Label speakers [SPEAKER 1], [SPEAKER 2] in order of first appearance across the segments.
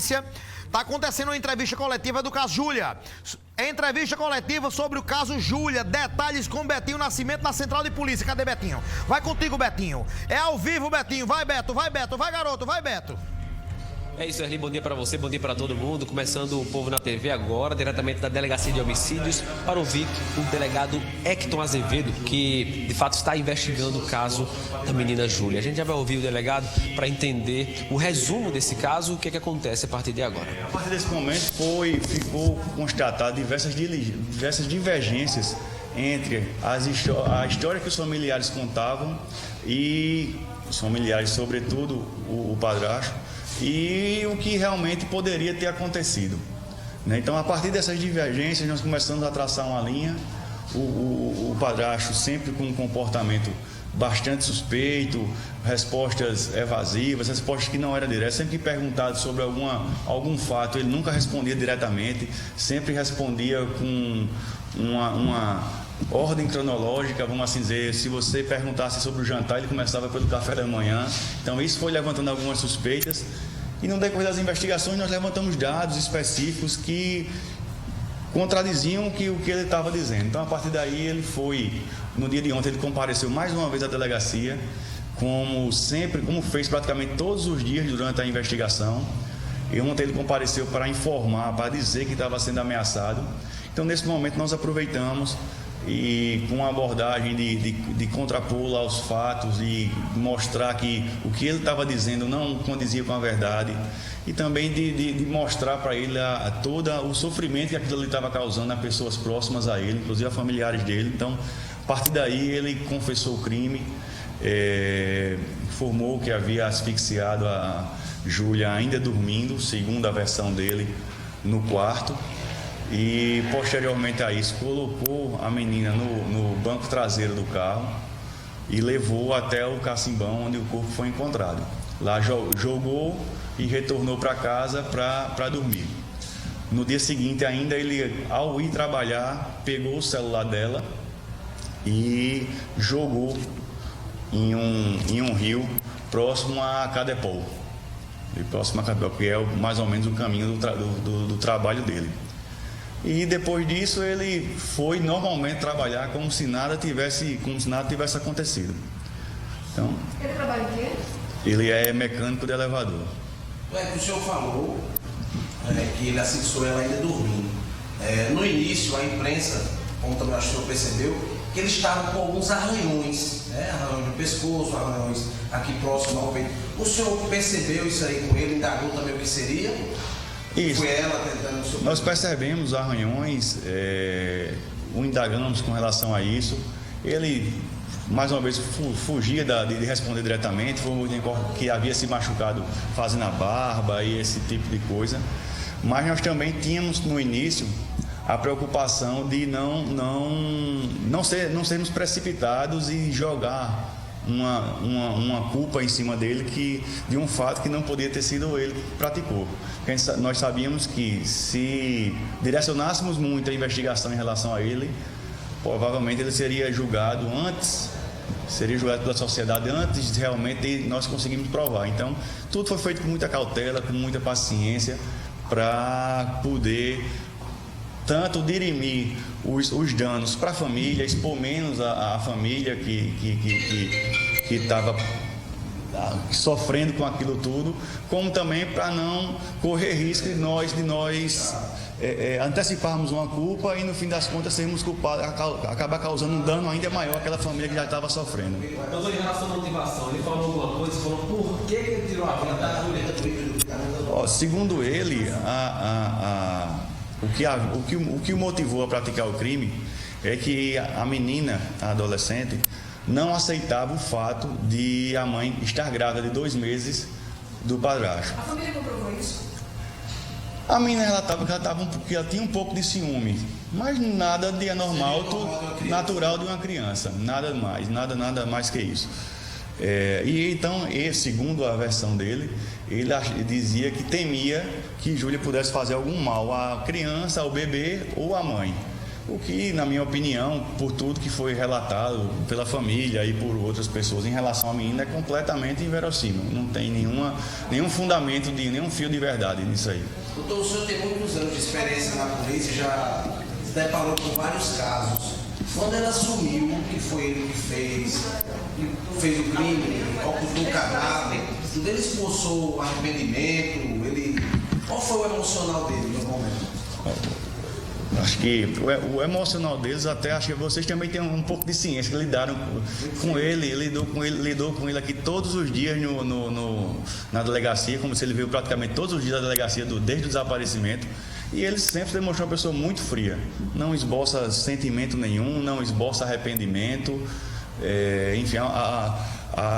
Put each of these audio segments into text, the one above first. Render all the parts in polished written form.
[SPEAKER 1] polícia. Está acontecendo uma entrevista coletiva do caso Júlia. Entrevista coletiva sobre o caso Júlia. Detalhes com Betinho Nascimento na central de polícia. Cadê Betinho? Vai contigo, Betinho. É ao vivo, Betinho. Vai, Beto. Vai, Beto. Vai, garoto. Vai, Beto.
[SPEAKER 2] É isso, Erli, bom dia para você, bom dia para todo mundo. Começando o Povo na TV agora, diretamente da Delegacia de Homicídios, para ouvir o delegado Hecton Azevedo, que de fato está investigando o caso da menina Júlia. A gente já vai ouvir o delegado para entender o resumo desse caso, o que acontece a partir de agora.
[SPEAKER 3] A partir desse momento ficou constatado diversas divergências entre a história que os familiares contavam e os familiares, sobretudo o padrasto, e o que realmente poderia ter acontecido. Então, a partir dessas divergências, nós começamos a traçar uma linha. O padrasto sempre com um comportamento bastante suspeito, respostas evasivas, respostas que não eram diretas. Sempre que perguntado sobre algum fato, ele nunca respondia diretamente, sempre respondia com uma ordem cronológica, vamos assim dizer. Se você perguntasse sobre o jantar, ele começava pelo café da manhã. Então isso foi levantando algumas suspeitas, e no decorrer das investigações nós levantamos dados específicos que contradiziam o que ele estava dizendo. Então, a partir daí, ele foi, no dia de ontem, ele compareceu mais uma vez à delegacia, como fez praticamente todos os dias durante a investigação. E ontem ele compareceu para informar, para dizer que estava sendo ameaçado. Então, nesse momento, nós aproveitamos e com uma abordagem de contrapô-lo aos fatos e mostrar que o que ele estava dizendo não condizia com a verdade, e também de mostrar para ele todo o sofrimento que aquilo ali estava causando a pessoas próximas a ele, inclusive a familiares dele. Então, a partir daí, ele confessou o crime, informou que havia asfixiado a Júlia ainda dormindo, segundo a versão dele, no quarto. E posteriormente a isso colocou a menina no banco traseiro do carro e levou até o cacimbão onde o corpo foi encontrado. Lá jogou e retornou para casa para dormir. No dia seguinte ainda, ele, ao ir trabalhar, pegou o celular dela e jogou em um rio próximo a Cadepol, que é mais ou menos o caminho do trabalho dele. E depois disso ele foi normalmente trabalhar como se nada tivesse acontecido. Então,
[SPEAKER 4] ele trabalha em quê?
[SPEAKER 3] Ele é mecânico de elevador.
[SPEAKER 5] O senhor falou que ele asfixiou ela ainda dormindo. No início, a imprensa, como também acho que o senhor percebeu, que ele estava com alguns arranhões, arranhões no pescoço, arranhões aqui próximo ao peito. O senhor percebeu isso aí com ele, indagou também o que seria?
[SPEAKER 3] Isso.
[SPEAKER 5] Foi ela tentando...
[SPEAKER 3] Nós percebemos arranhões, o indagamos com relação a isso. Ele, mais uma vez, fugia de responder diretamente, foi que havia se machucado fazendo a barba e esse tipo de coisa. Mas nós também tínhamos, no início, a preocupação de não sermos precipitados e jogar uma culpa em cima dele de um fato que não podia ter sido ele que praticou. Porque nós sabíamos que se direcionássemos muito a investigação em relação a ele, provavelmente ele seria julgado pela sociedade antes de realmente nós conseguirmos provar. Então, tudo foi feito com muita cautela, com muita paciência, para poder tanto dirimir os danos para a família, expor menos a família que estava sofrendo com aquilo tudo, como também para não correr risco de nós anteciparmos uma culpa e no fim das contas sermos culpados, acabar causando um dano ainda maior àquela família que já estava sofrendo.
[SPEAKER 2] Doutor, em relação à motivação, ele falou alguma coisa, falou por que ele tirou a vida da Júlia?
[SPEAKER 3] Segundo ele, o que o motivou a praticar o crime é que a menina, a adolescente, não aceitava o fato de a mãe estar grávida de 2 meses do padrasto.
[SPEAKER 4] A família comprovou isso?
[SPEAKER 3] A menina ela tinha um pouco de ciúme, mas nada de anormal, natural de uma criança, nada mais que isso. E então, segundo a versão dele, ele dizia que temia que Júlia pudesse fazer algum mal à criança, ao bebê ou à mãe. O que, na minha opinião, por tudo que foi relatado pela família e por outras pessoas em relação à menina, é completamente inverossímil. Não tem nenhum fundamento, nenhum fio de verdade nisso aí.
[SPEAKER 5] Doutor, o senhor tem muitos anos de experiência na polícia, já se deparou com vários casos. Quando ela assumiu que foi ele que fez o crime, ocultou o cadáver, ele esboçou o arrependimento, qual foi o emocional dele no momento?
[SPEAKER 3] Acho que o emocional deles, acho que vocês também têm um pouco de ciência, que lidaram com ele, lidou com ele aqui todos os dias na delegacia, como se ele veio praticamente todos os dias da delegacia desde o desaparecimento. E ele sempre demonstrou uma pessoa muito fria, não esboça sentimento nenhum, não esboça arrependimento, enfim, a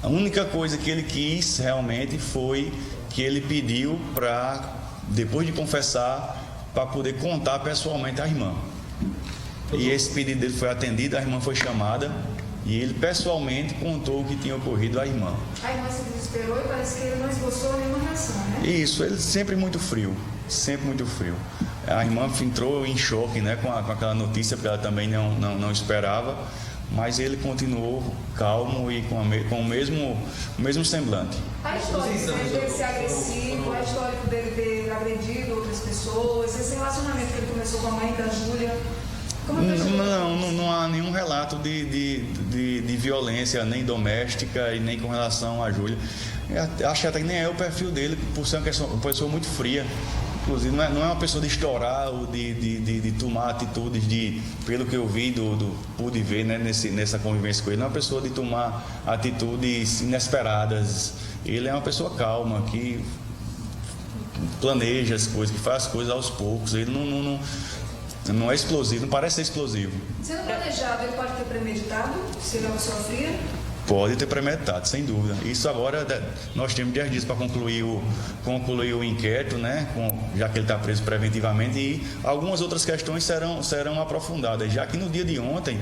[SPEAKER 3] única coisa que ele quis realmente foi que ele pediu para, depois de confessar, para poder contar pessoalmente à irmã. E esse pedido dele foi atendido, a irmã foi chamada e ele pessoalmente contou o que tinha ocorrido à irmã.
[SPEAKER 4] A irmã se desesperou e parece que ele não esboçou nenhuma reação, né?
[SPEAKER 3] Isso, ele sempre muito frio. Sempre muito frio. A irmã entrou em choque, né, com aquela notícia, porque ela também não esperava, mas ele continuou calmo e com o mesmo semblante.
[SPEAKER 4] A história dele ser agressivo, a história dele ter agredido outras pessoas, esse relacionamento que ele começou com a mãe da Júlia,
[SPEAKER 3] não há nenhum relato de violência, nem doméstica e nem com relação à Júlia. Acho até que nem é o perfil dele, por ser uma pessoa muito fria. Inclusive, não é uma pessoa de estourar ou de tomar atitudes pelo que eu vi, pude ver, né, nessa convivência com ele, não é uma pessoa de tomar atitudes inesperadas. Ele é uma pessoa calma, que planeja as coisas, que faz as coisas aos poucos. Ele não é explosivo, não parece ser explosivo.
[SPEAKER 4] Sendo planejado, ele pode ter premeditado, se ele é uma pessoa fria?
[SPEAKER 3] Pode ter premeditado, sem dúvida. Isso agora, nós temos 10 dias para concluir o inquérito, né? Já que ele está preso preventivamente, e algumas outras questões serão aprofundadas, já que no dia de ontem,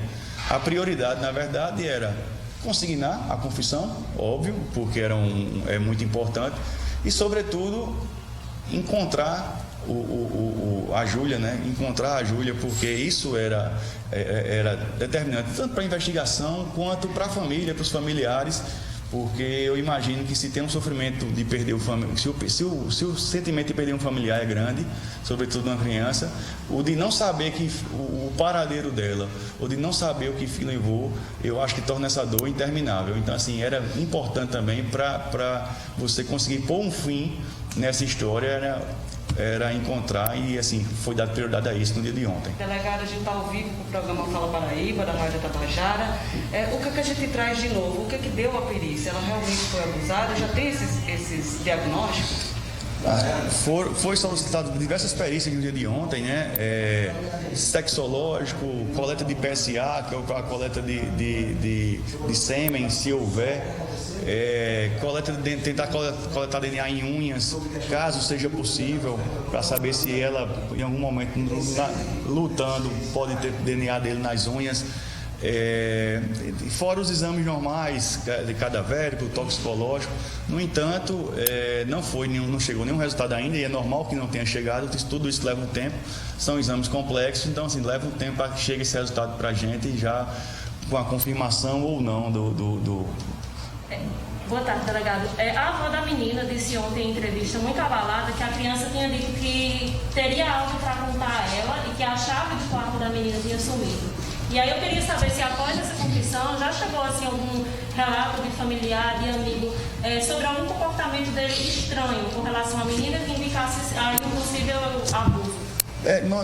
[SPEAKER 3] a prioridade, na verdade, era consignar a confissão, óbvio, porque é muito importante, e, sobretudo, encontrar a Júlia, né? Encontrar a Júlia, porque isso era determinante, tanto para a investigação quanto para a família, para os familiares, porque eu imagino que se tem um sofrimento de perder o familiar, se o sentimento de perder um familiar é grande, sobretudo uma criança, o de não saber que o paradeiro dela, ou de não saber o que levou, eu acho que torna essa dor interminável. Então, assim, era importante também para você conseguir pôr um fim nessa história, era encontrar, e assim, foi dada prioridade a isso no dia de ontem.
[SPEAKER 6] Delegada, a gente está ao vivo com o programa Fala Paraíba, da Rádio Tabajara. O que a gente traz de novo? O que deu a perícia? Ela realmente foi abusada? Já tem esses diagnósticos?
[SPEAKER 3] Foi solicitado diversas perícias no dia de ontem, né? Sexológico, coleta de PSA, que é a coleta de sêmen, se houver. Tentar coletar DNA em unhas, caso seja possível, para saber se ela, em algum momento, lutando, pode ter DNA dele nas unhas. Fora os exames normais, de cadavérico, toxicológico. No entanto, não chegou nenhum resultado ainda, e é normal que não tenha chegado. Tudo isso leva um tempo, são exames complexos, então assim, leva um tempo para que chegue esse resultado para a gente, já com a confirmação ou não
[SPEAKER 7] Boa tarde, delegado. A avó da menina disse ontem em entrevista muito abalada que a criança tinha dito que teria algo para contar a ela e que a chave do quarto da menina tinha sumido. E aí eu queria saber se após essa confissão já chegou assim algum relato de familiar, de amigo, sobre algum comportamento dele estranho com relação à menina que indicasse a um possível abuso.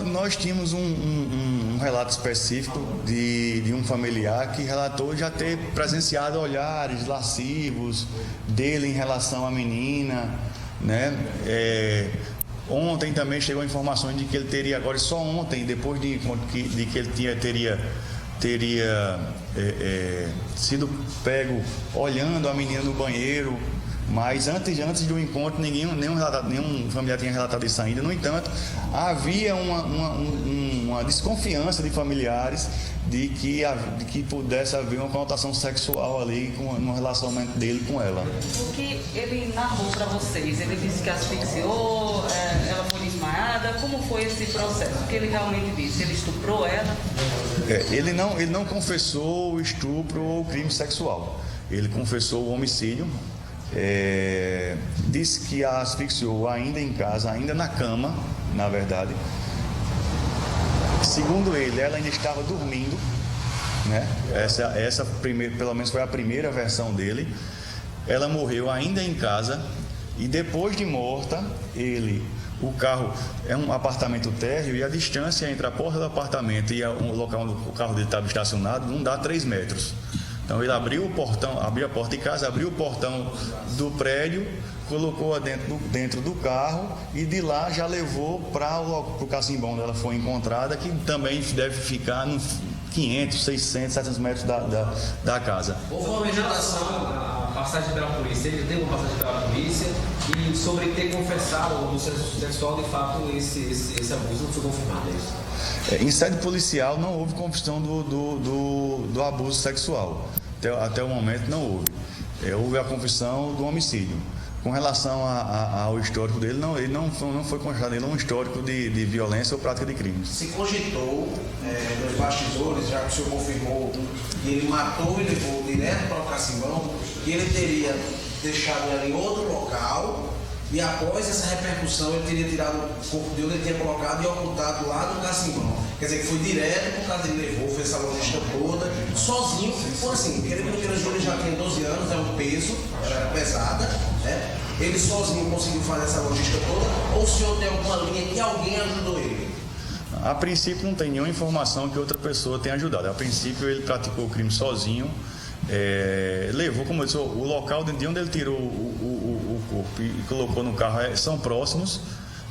[SPEAKER 3] Nós tínhamos um relato específico de um familiar que relatou já ter presenciado olhares lascivos dele em relação à menina, né? Ontem também chegou informações de que ele teria, agora só ontem, depois de que ele teria sido pego olhando a menina no banheiro. Mas antes do encontro, nenhum familiar tinha relatado isso ainda. No entanto, havia uma desconfiança de familiares de que pudesse haver uma conotação sexual ali no relacionamento dele com ela.
[SPEAKER 6] O que ele narrou para vocês? Ele disse que asfixiou, ela foi desmaiada? Como foi esse processo? O que ele realmente disse? Ele estuprou ela?
[SPEAKER 3] Ele não confessou o estupro ou o crime sexual. Ele confessou o homicídio. Disse que a asfixiou ainda em casa, ainda na cama, na verdade. Segundo ele, ela ainda estava dormindo, né? Essa pelo menos foi a primeira versão dele. Ela morreu ainda em casa e depois de morta, o carro é um apartamento térreo e a distância entre a porta do apartamento e o local onde o carro dele estava estacionado não dá 3 metros. Então ele abriu a porta de casa, abriu o portão do prédio, colocou-a dentro do carro e de lá já levou para o cacimbão onde ela foi encontrada, que também deve ficar nos 500, 600, 700 metros da casa.
[SPEAKER 2] Houve uma legislação, a passagem pela polícia, ele teve uma passagem pela polícia e sobre ter confessado o abuso sexual, de fato, esse abuso não foi confirmado, é isso?
[SPEAKER 3] Em sede policial não houve confissão do abuso sexual. Até o momento não houve. Houve a confissão do homicídio. Com relação ao histórico dele, ele não foi constatado um histórico de violência ou prática de crimes.
[SPEAKER 5] Se cogitou nos bastidores, já que o senhor confirmou que ele matou e levou direto para o cacimbão, que ele teria deixado ela em outro local e após essa repercussão ele teria tirado o corpo dele, ele tinha colocado e ocultado lá no cacimbão. Quer dizer, que foi direto por causa ele levou, fez essa logística toda, sozinho. Foi assim, querendo que a Júlia já tinha 12 anos, é um peso, já era pesada, né? Ele sozinho conseguiu fazer essa logística toda, ou o senhor tem alguma linha que alguém ajudou ele?
[SPEAKER 3] A princípio não tem nenhuma informação que outra pessoa tenha ajudado. A princípio ele praticou o crime sozinho, levou, como eu disse, o local de onde ele tirou o corpo e colocou no carro são próximos,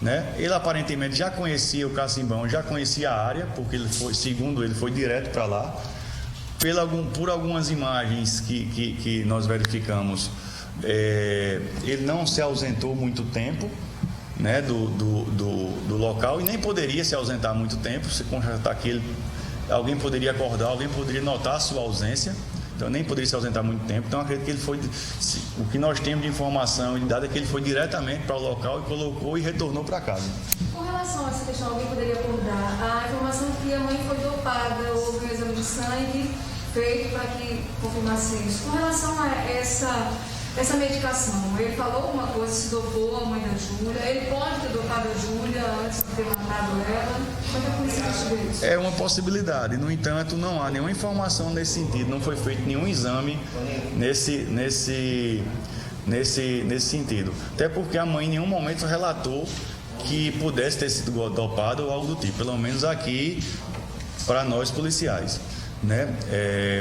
[SPEAKER 3] né? Ele aparentemente já conhecia o cacimbão, já conhecia a área, porque segundo ele, foi direto para lá. Por algumas imagens que nós verificamos, ele não se ausentou muito tempo, né, do local e nem poderia se ausentar muito tempo. Se constatar que alguém poderia acordar, alguém poderia notar a sua ausência, então nem poderia se ausentar muito tempo. Então acredito que ele foi, o que nós temos de informação e de dado é que ele foi diretamente para o local e colocou e retornou para casa.
[SPEAKER 4] Com relação a essa questão, alguém poderia acordar, a informação que a mãe foi dopada, houve um exame de sangue feito para que confirmasse isso. Com relação a essa medicação, ele falou alguma coisa, se dopou a mãe da Júlia, ele pode ter dopado a Júlia antes de ter matado ela? Como é que a polícia investiga isso?
[SPEAKER 3] É uma possibilidade, no entanto, não há nenhuma informação nesse sentido, não foi feito nenhum exame nesse sentido. Até porque a mãe em nenhum momento relatou que pudesse ter sido dopado ou algo do tipo, pelo menos aqui para nós policiais. Né?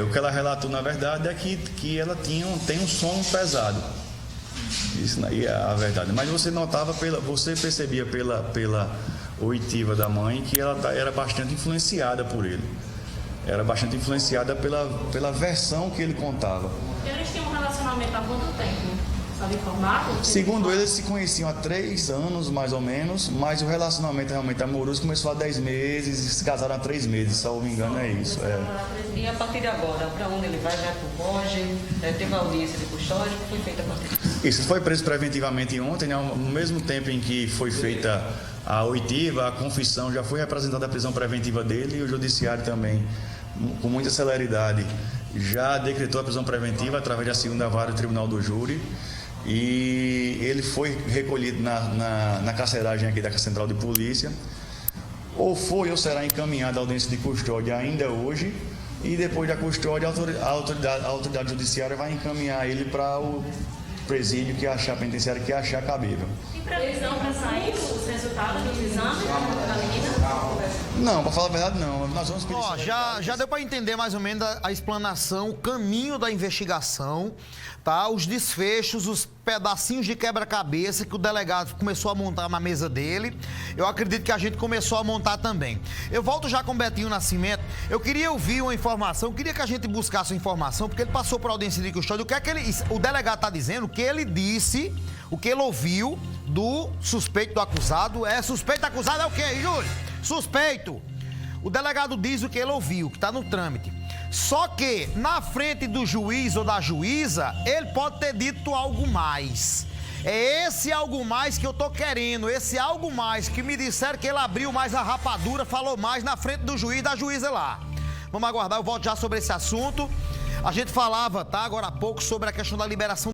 [SPEAKER 3] O que ela relatou na verdade é que ela tem um sono pesado. Isso aí é a verdade. Mas você percebia pela oitiva da mãe que ela era bastante influenciada por ele. Era bastante influenciada pela versão que ele contava.
[SPEAKER 7] Eles tinham um relacionamento há quanto tempo? Sabe informar?
[SPEAKER 3] Segundo eles se conheciam há 3 anos, mais ou menos, mas o relacionamento realmente amoroso começou há 10 meses e se casaram há 3 meses, se eu não me engano é isso.
[SPEAKER 6] E a partir de agora, para onde ele vai para o Roger? Teve a audiência de custódia, que foi feita a partir disso?
[SPEAKER 3] Isso, foi preso preventivamente ontem, né? No mesmo tempo em que foi feita a oitiva, a confissão, já foi representada a prisão preventiva dele e o judiciário também, com muita celeridade, já decretou a prisão preventiva através da 2ª Vara do Tribunal do Júri. E ele foi recolhido na carceragem aqui da Central de Polícia, ou será encaminhado à audiência de custódia ainda hoje, e depois da custódia a autoridade judiciária vai encaminhar ele para o presídio penitenciário que achar cabível.
[SPEAKER 7] Tem previsão para sair os resultados dos exames da menina?
[SPEAKER 3] Não, para falar a verdade não. Nós vamos pedir.
[SPEAKER 1] Já deu para entender mais ou menos a explanação, o caminho da investigação, tá? Os desfechos, os pedacinhos de quebra-cabeça que o delegado começou a montar na mesa dele. Eu acredito que a gente começou a montar também. Eu volto já com o Betinho Nascimento. Eu queria ouvir uma informação, queria que a gente buscasse uma informação, porque ele passou por audiência de custódia. O delegado está dizendo, o que ele disse, o que ele ouviu do suspeito, do acusado. Suspeito acusado é o quê, Júlio? Suspeito. O delegado diz o que ele ouviu, que está no trâmite. Só que, na frente do juiz ou da juíza, ele pode ter dito algo mais. É esse algo mais que eu tô querendo, esse algo mais que me disseram que ele abriu mais a rapadura, falou mais na frente do juiz, da juíza lá. Vamos aguardar, eu volto já sobre esse assunto. A gente falava, tá, agora há pouco, sobre a questão da liberação